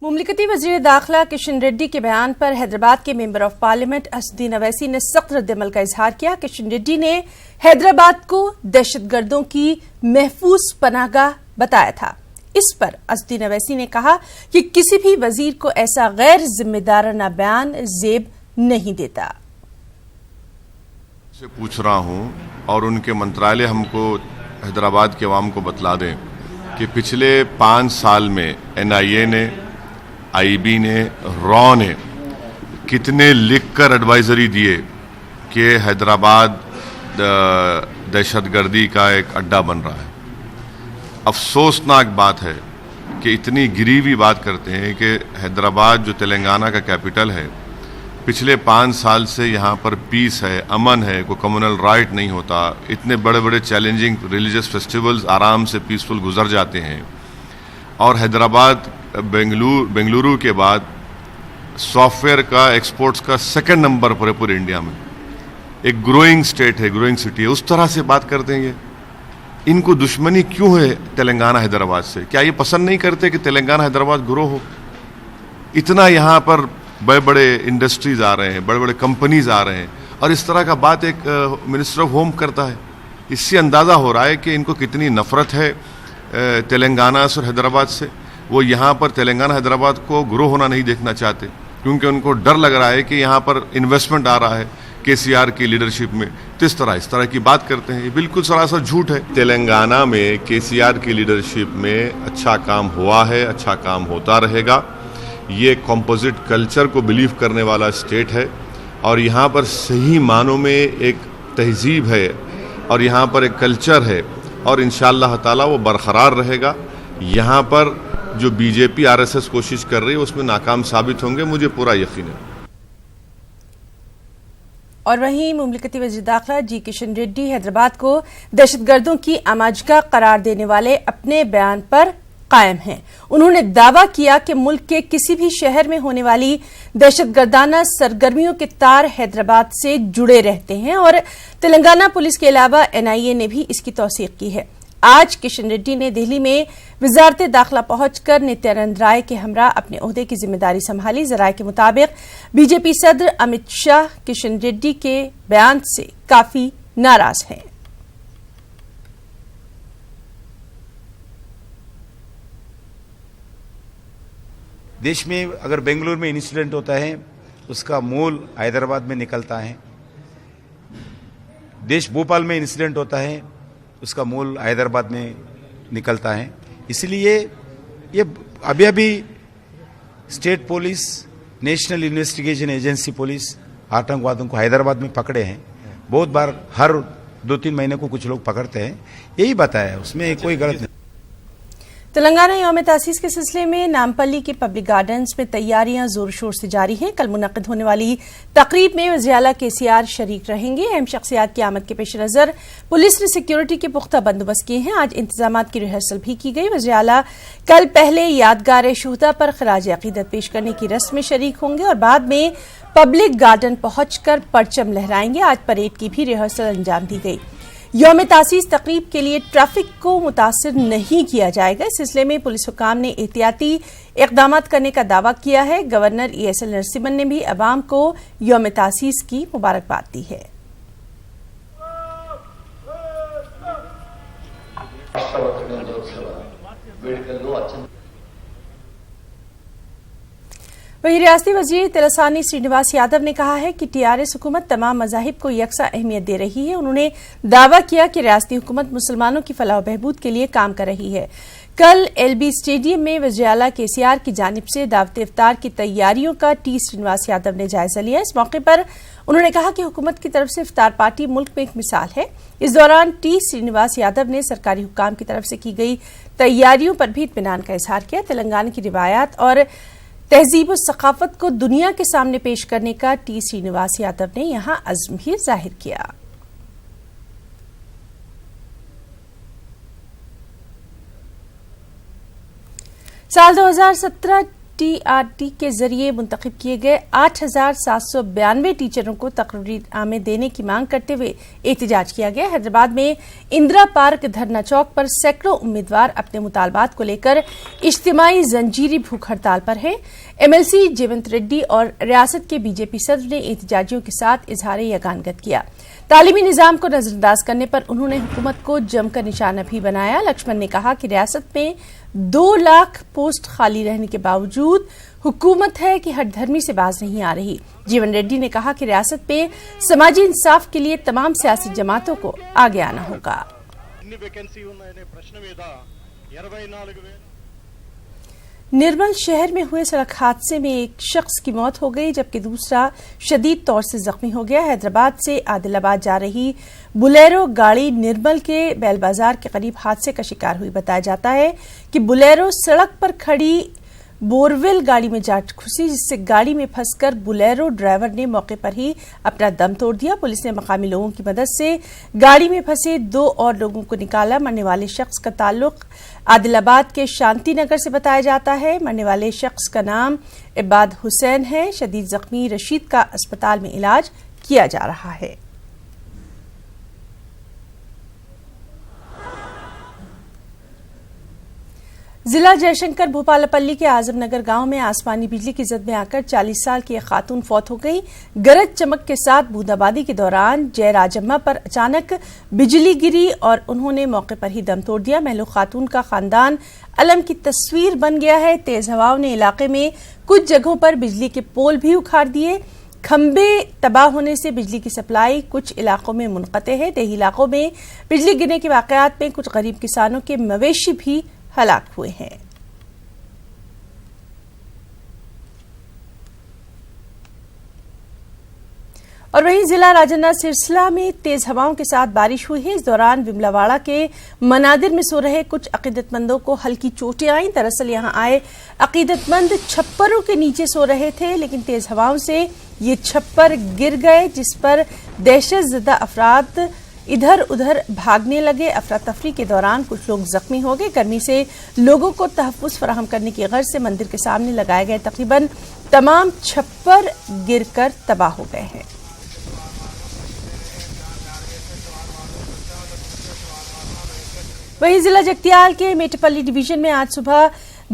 مملکتی وزیر داخلہ کشن ریڈی کے بیان پر حیدرآباد کے ممبر آف پارلیمنٹ اسدین اویسی نے سخت رد عمل کا اظہار کیا۔ کشن ریڈی نے حیدرآباد کو دہشت گردوں کی محفوظ پناہ گاہ بتایا تھا۔ اس پر اسدین اویسی نے کہا کہ کسی بھی وزیر کو ایسا غیر ذمہ دارانہ بیان زیب نہیں دیتا۔ سے پوچھ رہا ہوں اور ان کے منترالیہ ہم کو حیدرآباد کے عوام کو بتلا دیں کہ پچھلے 5 سال میں NIA نے، IB نے، را نے کتنے لکھ کر ایڈوائزری دیے کہ حیدرآباد دہشت گردی کا ایک اڈا بن رہا ہے۔ افسوسناک بات ہے کہ اتنی گری ہوئی بات کرتے ہیں کہ حیدرآباد جو تلنگانہ کا کیپٹل ہے، پچھلے 5 سال سے یہاں پر پیس ہے، امن ہے، کوئی کمیونل رائٹ نہیں ہوتا، اتنے بڑے بڑے چیلنجنگ ریلیجس فیسٹیولز آرام سے پیسفل گزر جاتے ہیں، اور حیدرآباد بنگلورو کے بعد سافٹ ویئر کا ایکسپورٹس کا 2nd نمبر پر ہے پورے انڈیا میں، ایک گروئنگ سٹیٹ ہے، گروئنگ سٹی ہے۔ اس طرح سے بات کرتے ہیں ان کو دشمنی کیوں ہے تلنگانہ حیدرآباد سے؟ کیا یہ پسند نہیں کرتے کہ تلنگانہ حیدرآباد گرو ہو؟ اتنا یہاں پر بڑے بڑے انڈسٹریز آ رہے ہیں، بڑے بڑے کمپنیز آ رہے ہیں، اور اس طرح کا بات ایک منسٹر آف ہوم کرتا ہے۔ اس سے اندازہ ہو رہا ہے کہ ان کو کتنی نفرت ہے تلنگانہ اور حیدرآباد سے۔ وہ یہاں پر تلنگانہ حیدرآباد کو گرو ہونا نہیں دیکھنا چاہتے، کیونکہ ان کو ڈر لگ رہا ہے کہ یہاں پر انویسٹمنٹ آ رہا ہے KCR کی لیڈرشپ میں، تو اس طرح کی بات کرتے ہیں۔ یہ بالکل سراسر جھوٹ ہے۔ تلنگانہ میں KCR کی لیڈرشپ میں اچھا کام ہوا ہے، اچھا کام ہوتا رہے گا۔ یہ کمپوزٹ کلچر کو بلیو کرنے والا اسٹیٹ ہے، اور یہاں پر صحیح معنوں میں ایک تہذیب ہے، اور یہاں پر ایک کلچر ہے، اور انشاءاللہ تعالی وہ برقرار رہے گا۔ یہاں پر جو BJP RSS کوشش کر رہی ہے اس میں ناکام ثابت ہوں گے، مجھے پورا یقین ہے۔ اور وہیں مملکتی وزیر داخلہ کشن ریڈی حیدرآباد کو دہشت گردوں کی آماجگاہ قرار دینے والے اپنے بیان پر قائم ہیں۔ انہوں نے دعویٰ کیا کہ ملک کے کسی بھی شہر میں ہونے والی دہشت گردانہ سرگرمیوں کے تار حیدرآباد سے جڑے رہتے ہیں، اور تلنگانہ پولیس کے علاوہ NIA نے بھی اس کی توثیق کی ہے۔ آج کشن ریڈی نے دہلی میں وزارت داخلہ پہنچ کر نتیانند رائے کے ہمراہ اپنے عہدے کی ذمہ داری سنبھالی۔ ذرائع کے مطابق BJP صدر امت شاہ کشن ریڈی کے بیان سے کافی ناراض ہیں۔ دیش میں اگر بنگلور میں انسیڈنٹ ہوتا ہے اس کا مول حیدرآباد میں نکلتا ہے، دیش بھوپال میں انسیڈنٹ ہوتا ہے اس کا مول حیدرآباد میں نکلتا ہے۔ اس لیے یہ ابھی state police, national investigation agency police آتنکوادوں کو حیدرآباد میں پکڑے ہیں۔ بہت بار ہر 2-3 مہینے کو کچھ لوگ پکڑتے ہیں، یہی بتایا، اس میں کوئی غلط نہیں۔ تلنگانہ یوم تاسیس کے سلسلے میں نامپلی کے پبلک گارڈنز میں تیاریاں زور شور سے جاری ہیں۔ کل منعقد ہونے والی تقریب میں وزیر اعلیٰ KCR شریک رہیں گے۔ اہم شخصیات کی آمد کے پیش نظر پولیس نے سیکیورٹی کے پختہ بندوبست کیے ہیں۔ آج انتظامات کی ریہرسل بھی کی گئی۔ وزیر اعلیٰ کل پہلے یادگار شہداء پر خراج عقیدت پیش کرنے کی رسم میں شریک ہوں گے، اور بعد میں پبلک گارڈن پہنچ کر پرچم لہرائیں گے۔ آج پریڈ کی بھی ریہرسل انجام دی گئی۔ یوم تاسیس تقریب کے لیے ٹریفک کو متاثر نہیں کیا جائے گا۔ اس سلسلے میں پولیس حکام نے احتیاطی اقدامات کرنے کا دعویٰ کیا ہے۔ گورنر ESL نرسمن نے بھی عوام کو یوم تاسیس کی مبارکباد دی ہے۔ وہیں ریاستی وزیر تلسانی سرینواس یادو نے کہا ہے کہ TRS حکومت تمام مذاہب کو یکساں اہمیت دے رہی ہے۔ انہوں نے دعویٰ کیا کہ ریاستی حکومت مسلمانوں کی فلاح و بہبود کے لیے کام کر رہی ہے۔ کل LB اسٹیڈیم میں وزیر اعلیٰ KCR کی جانب سے دعوت افطار کی تیاریوں کا سرینواس یادو نے جائزہ لیا۔ اس موقع پر انہوں نے کہا کہ حکومت کی طرف سے افطار پارٹی ملک میں ایک مثال ہے۔ اس دوران سرینواس یادو نے سرکاری حکام کی طرف سے کی گئی تیاریوں پر بھی اطمینان کا اظہار کیا۔ تلنگانہ کی روایات اور تہذیب و ثقافت کو دنیا کے سامنے پیش کرنے کا سرینواس یادو نے یہاں عزم بھی ظاہر کیا۔ سال 2017 NCERT کے ذریعے منتخب کیے گئے 8,792 ٹیچروں کو تقرری نامے دینے کی مانگ کرتے ہوئے احتجاج کیا گیا۔ حیدرآباد میں اندرا پارک دھرنا چوک پر سینکڑوں امیدوار اپنے مطالبات کو لے کر اجتماعی زنجیری بھوک ہڑتال پر ہیں۔ MLC جیونت ریڈی اور ریاست کے BJP صدر نے احتجاجیوں کے ساتھ اظہار یگانگت کیا۔ تعلیمی نظام کو نظر انداز کرنے پر انہوں نے حکومت کو جم کر نشانہ بھی بنایا۔ لکشمن نے کہا کہ ریاست میں 2 لاکھ پوسٹ خالی رہنے کے باوجود حکومت ہے کہ ہٹ دھرمی سے باز نہیں آ رہی۔ جیون ریڈی نے کہا کہ ریاست میں سماجی انصاف کے لیے تمام سیاسی جماعتوں کو آگے آنا ہوگا۔ نرمل شہر میں ہوئے سڑک حادثے میں ایک شخص کی موت ہو گئی جبکہ دوسرا شدید طور سے زخمی ہو گیا۔ حیدرآباد سے عادل آباد جا رہی بلیرو گاڑی نرمل کے بیل بازار کے قریب حادثے کا شکار ہوئی۔ بتایا جاتا ہے کہ بلیرو سڑک پر کھڑی بورویل گاڑی میں جا گھسی جس سے گاڑی میں پھنس کر بلیرو ڈرائیور نے موقع پر ہی اپنا دم توڑ دیا۔ پولیس نے مقامی لوگوں کی مدد سے گاڑی میں پھنسے 2 اور لوگوں کو نکالا۔ مرنے والے شخص کا تعلق عادل آباد کے شانتی نگر سے بتایا جاتا ہے۔ مرنے والے شخص کا نام عباد حسین ہے۔ شدید زخمی رشید کا اسپتال میں علاج کیا جا رہا ہے۔ ضلع جے شنکر بھوپالپلی کے اعظم نگر گاؤں میں آسمانی بجلی کی زد میں آ کر 40 سال کی ایک خاتون فوت ہو گئی۔ گرج چمک کے ساتھ بونداباندی کے دوران جے راجمہ پر اچانک بجلی گری اور انہوں نے موقع پر ہی دم توڑ دیا۔ مہلوک خاتون کا خاندان علم کی تصویر بن گیا ہے۔ تیز ہواؤں نے علاقے میں کچھ جگہوں پر بجلی کے پول بھی اکھاڑ دیے۔ کھمبے تباہ ہونے سے بجلی کی سپلائی کچھ علاقوں میں منقطع ہے۔ دیہی علاقوں میں بجلی گرنے کے واقعات میں کچھ غریب کسانوں کے مویشی بھی ہلاک ہوئے ہیں۔ اور وہیں ضلع راجندر سرسلہ میں تیز ہواؤں کے ساتھ بارش ہوئی ہے۔ اس دوران وملا واڑہ کے منادر میں سو رہے کچھ عقیدت مندوں کو ہلکی چوٹیں آئیں۔ دراصل یہاں آئے عقیدت مند چھپروں کے نیچے سو رہے تھے لیکن تیز ہواؤں سے یہ چھپر گر گئے جس پر دہشت زدہ افراد ادھر ادھر بھاگنے لگے۔ افراتفری کے دوران کچھ لوگ زخمی ہو گئے۔ گرمی سے لوگوں کو تحفظ فراہم کرنے کی غرض سے مندر کے سامنے لگائے گئے تقریباً تمام چھپر گر کر تباہ ہو گئے ہیں۔ وہیں ضلع جگتیال کے میٹپلی ڈویژن میں آج صبح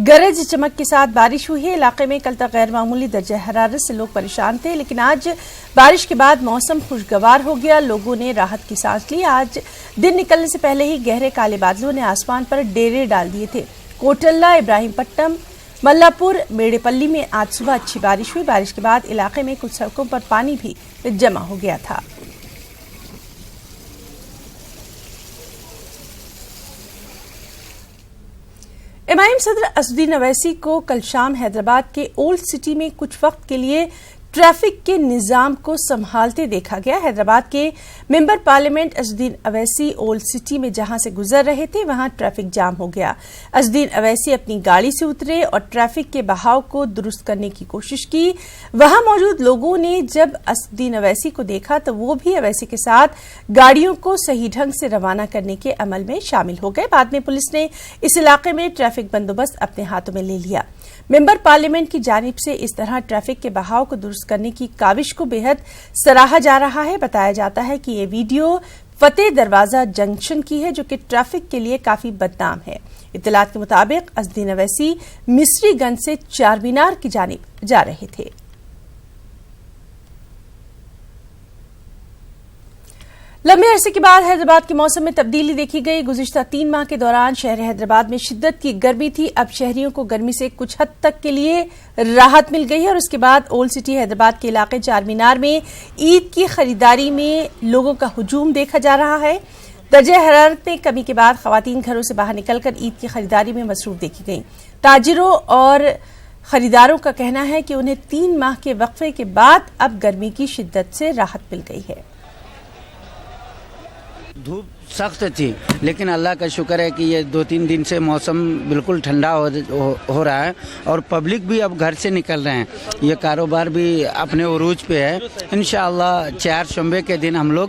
گرج چمک کے ساتھ بارش ہوئی ہے۔ علاقے میں کل تک غیر معمولی درجہ حرارت سے لوگ پریشان تھے لیکن آج بارش کے بعد موسم خوشگوار ہو گیا۔ لوگوں نے راحت کی سانس لی۔ آج دن نکلنے سے پہلے ہی گہرے کالے بادلوں نے آسمان پر ڈیرے ڈال دیے تھے۔ کوٹلہ، ابراہیم پٹم، ملا پور، میڑے پلی میں آج صبح اچھی بارش ہوئی۔ بارش کے بعد علاقے میں کچھ سڑکوں پر پانی بھی جمع ہو گیا تھا۔ MIM صدر اسدالدین اویسی کو کل شام حیدرآباد کے اولڈ سٹی میں کچھ وقت کے لیے ٹریفک کے نظام کو سنبھالتے دیکھا گیا۔ حیدرآباد کے member parliament Asaduddin Owaisi old city میں جہاں سے گزر رہے تھے وہاں ٹریفک جام ہو گیا۔ اسدالدین اویسی اپنی گاڑی سے اترے اور ٹریفک کے بہاؤ کو درست کرنے کی کوشش کی۔ وہاں موجود لوگوں نے جب اسدالدین اویسی کو دیکھا تو وہ بھی اویسی کے ساتھ گاڑیوں کو صحیح ڈھنگ سے روانہ کرنے کے عمل میں شامل ہو گئے۔ بعد میں پولیس نے اس علاقے میں ٹریفک بندوبست اپنے ہاتھوں میں لے لیا۔ ممبر پارلیمنٹ کی جانب سے اس طرح ٹریفک کے بہاؤ کو درست کرنے کی کاوش کو بے حد سراہا جا رہا ہے۔ بتایا جاتا ہے کہ یہ ویڈیو فتح دروازہ جنکشن کی ہے جو کہ ٹریفک کے لیے کافی بدنام ہے۔ اطلاعات کے مطابق اسدالدین اویسی مصری گنج سے چار مینار کی جانب جا رہے تھے۔ لمبے عرصے کے بعد حیدرآباد کے موسم میں تبدیلی دیکھی گئی۔ گزشتہ 3 ماہ کے دوران شہر حیدرآباد میں شدت کی گرمی تھی۔ اب شہریوں کو گرمی سے کچھ حد تک کے لیے راحت مل گئی ہے اور اس کے بعد اولڈ سٹی حیدرآباد کے علاقے چار مینار میں عید کی خریداری میں لوگوں کا ہجوم دیکھا جا رہا ہے۔ درجہ حرارت میں کمی کے بعد خواتین گھروں سے باہر نکل کر عید کی خریداری میں مصروف دیکھی گئیں۔ تاجروں اور خریداروں کا کہنا ہے کہ انہیں 3 ماہ کے وقفے کے بعد اب گرمی کی شدت سے راحت مل گئی ہے۔ دھوپ سخت تھی لیکن اللہ کا شکر ہے کہ یہ 2-3 دن سے موسم بالکل ٹھنڈا ہو رہا ہے اور پبلک بھی اب گھر سے نکل رہے ہیں۔ یہ کاروبار بھی اپنے عروج پہ ہے۔ انشاءاللہ 4 شنبے کے دن ہم لوگ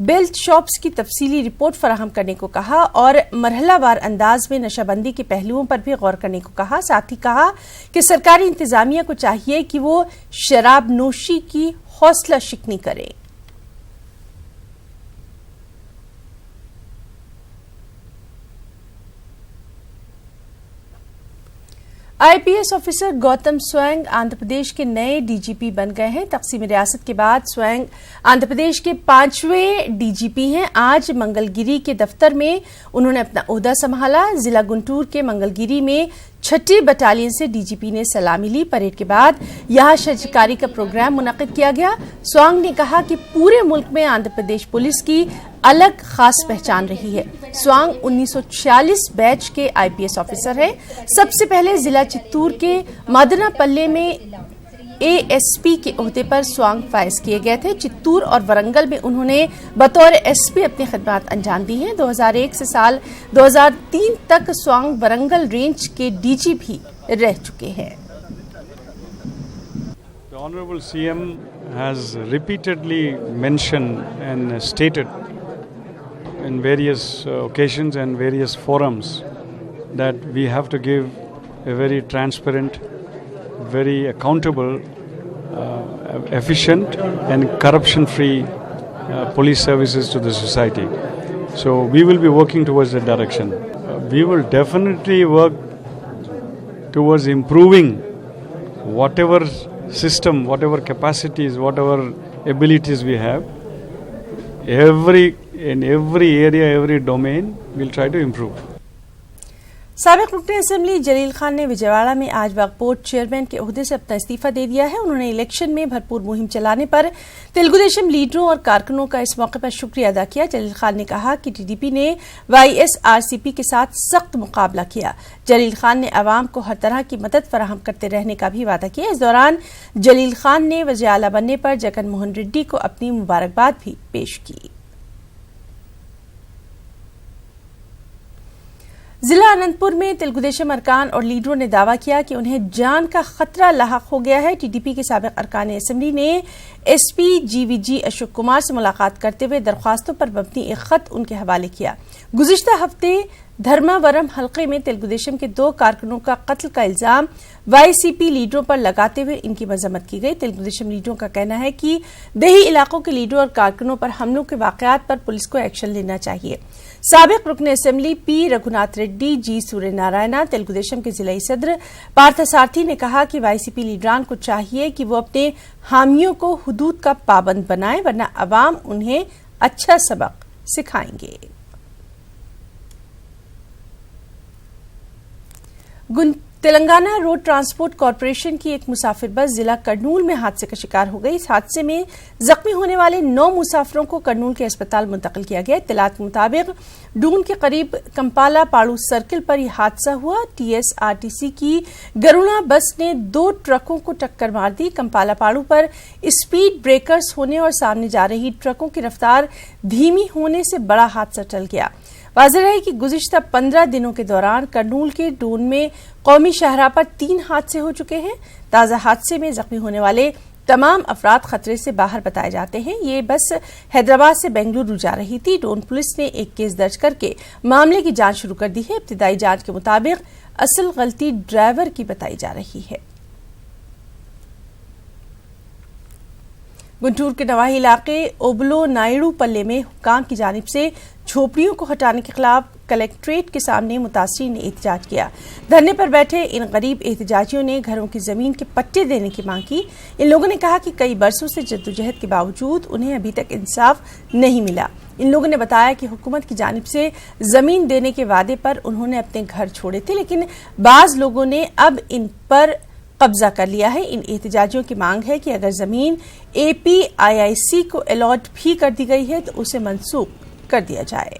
بیلٹ شاپس کی تفصیلی رپورٹ فراہم کرنے کو کہا اور مرحلہ وار انداز میں نشہ بندی کے پہلوؤں پر بھی غور کرنے کو کہا. ساتھ ہی کہا کہ سرکاری انتظامیہ کو چاہیے کہ وہ شراب نوشی کی حوصلہ شکنی کرے. آئی P S officer Gautam swing Andhra Pradesh کے نئے ڈی جی پی بن گئے ہیں. تقسیم ریاست کے بعد سوینگ آندھرا پردیش کے 5ویں ڈی جی پی ہیں. آج منگل گیری کے دفتر میں انہوں نے اپنا عہدہ سنبھالا. ضلع گنٹور کے منگل گیری میں 6 بٹالین سے ڈی جی پی نے سلامی لی. پریڈ کے بعد یہاں شجرکاری کا پروگرام منعقد کیا گیا. سوانگ نے کہا کہ پورے ملک میں آندھرا پردیش پولیس کی الگ خاص پہچان رہی ہے. سوانگ 1946 بیچ کے آئی پی ایس آفیسر ہیں. سب سے پہلے ضلع چتور کے مادنا پلے میں اے ایس پی کے عہدے پر سوانگ فائز کیے گئے تھے. چتور اور ورنگل میں انہوں نے بطور ایس پی اپنی خدمات انجام دی ہیں. 2001 سے سال 2003 تک سوانگ ورنگل رینج کے ڈی جی بھی رہ چکے ہیں. The Honorable CM has repeatedly mentioned and stated in various occasions and various forums that we have to give a very transparent, very accountable, efficient and corruption-free police services to the society. So we will be working towards that direction. We will definitely work towards improving whatever system, whatever capacities, whatever abilities we have. In every area, every domain, we'll try to improve. سابق رکن assembly جلیل خان نے وجےواڑہ میں آج وقف board chairman کے عہدے سے اپنا استعفیٰ دے دیا ہے. انہوں نے الیکشن میں بھرپور مہم چلانے پر تلگو دیشم لیڈروں اور کارکنوں کا اس موقع پر شکریہ ادا کیا. جلیل خان نے کہا کہ ٹی ڈی پی نے وائی ایس آر سی پی کے ساتھ سخت مقابلہ کیا. جلیل خان نے عوام کو ہر طرح کی مدد فراہم کرتے رہنے کا بھی وعدہ کیا. اس دوران جلیل خان نے وزیر اعلیٰ بننے پر جگن موہن ریڈی کو اپنی مبارکباد بھی پیش کی. ضلع اننت پور میں تلگو دیشم ارکان اور لیڈروں نے دعویٰ کیا کہ انہیں جان کا خطرہ لاحق ہو گیا ہے. ٹی ڈی پی کے سابق ارکان اسمبلی نے ایس پی جی وی جی اشوک کمار سے ملاقات کرتے ہوئے درخواستوں پر مبنی ایک خط ان کے حوالے کیا. گزشتہ ہفتے دھرماورم حلقے میں تلگو دیشم کے 2 کارکنوں کا قتل کا الزام وائی سی پی لیڈروں پر لگاتے ہوئے ان کی مذمت کی گئی. تلگو دیشم لیڈروں کا کہنا ہے کہ دیہی علاقوں کے لیڈروں اور کارکنوں پر حملوں کے واقعات پر پولیس کو ایکشن لینا چاہیے. سابق رکن اسمبلی پی رگھوناتھ ریڈی جی سوریہ نارائنا تلگو دیشم کے ضلعی صدر پارتھ سارتھی نے کہا کہ وائی سی پی لیڈران کو چاہیے کہ وہ اپنے حامیوں کو حدود کا پابند بنائیں ورنہ عوام انہیں اچھا سبق سکھائیں گے. تلنگانہ روڈ ٹرانسپورٹ کارپوریشن کی ایک مسافر بس ضلع کرنول میں حادثے کا شکار ہو گئی. اس حادثے میں زخمی ہونے والے 9 مسافروں کو کرنول کے اسپتال منتقل کیا گیا. اطلاعات کے مطابق ڈون کے قریب کمپالا پاڑو سرکل پر یہ حادثہ ہوا. T S R T C کی گرونا بس نے 2 ٹرکوں کو ٹکر مار دی. کمپالا پاڑو پر اسپیڈ بریکرز ہونے اور سامنے جا رہی ٹرکوں کی رفتار دھیمی ہونے سے بڑا حادثہ ٹل گیا. واضح ہے کہ گزشتہ 15 دنوں کے دوران کرنول کے ڈون میں قومی شاہراہ پر 3 حادثے ہو چکے ہیں. تازہ حادثے میں زخمی ہونے والے تمام افراد خطرے سے باہر بتائے جاتے ہیں. یہ بس حیدرآباد سے بنگلورو جا رہی تھی. ڈون پولیس نے ایک کیس درج کر کے معاملے کی جانچ شروع کر دی ہے. ابتدائی جانچ کے مطابق اصل غلطی ڈرائیور کی بتائی جا رہی ہے. گنٹور کے نواحی علاقے اوبلو نائیڈو پلے میں حکام کی جانب سے جھوپڑیوں کو ہٹانے کے خلاف کلیکٹریٹ کے سامنے متاثرین نے احتجاج کیا. دھرنے پر بیٹھے ان غریب احتجاجیوں نے گھروں کی زمین کے پٹے دینے کی مانگ کی. ان لوگوں نے کہا کہ کئی برسوں سے جدوجہد کے باوجود انہیں ابھی تک انصاف نہیں ملا. ان لوگوں نے بتایا کہ حکومت کی جانب سے زمین دینے کے وعدے پر انہوں نے اپنے گھر چھوڑے تھے لیکن بعض لوگوں نے اب ان پر قبضہ کر لیا ہے. ان احتجاجیوں کی مانگ ہے کہ اگر زمین اے پی آئی آئی سی کو الاٹ بھی کر دی گئی ہے تو اسے منسوخ کر دیا جائے.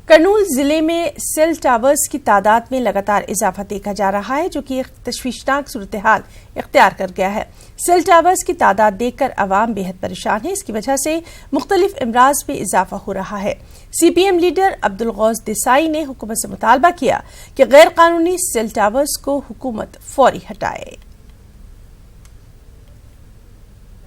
کرنول ضلع میں سیل ٹاورز کی تعداد میں لگاتار اضافہ دیکھا جا رہا ہے جو کہ ایک تشویشناک صورتحال اختیار کر گیا ہے. سیل ٹاورز کی تعداد دیکھ کر عوام بے حد پریشان ہے. اس کی وجہ سے مختلف امراض میں اضافہ ہو رہا ہے. سی پی ایم لیڈر عبدالغوث دیسائی نے حکومت سے مطالبہ کیا کہ غیر قانونی سیل ٹاورز کو حکومت فوری ہٹائے.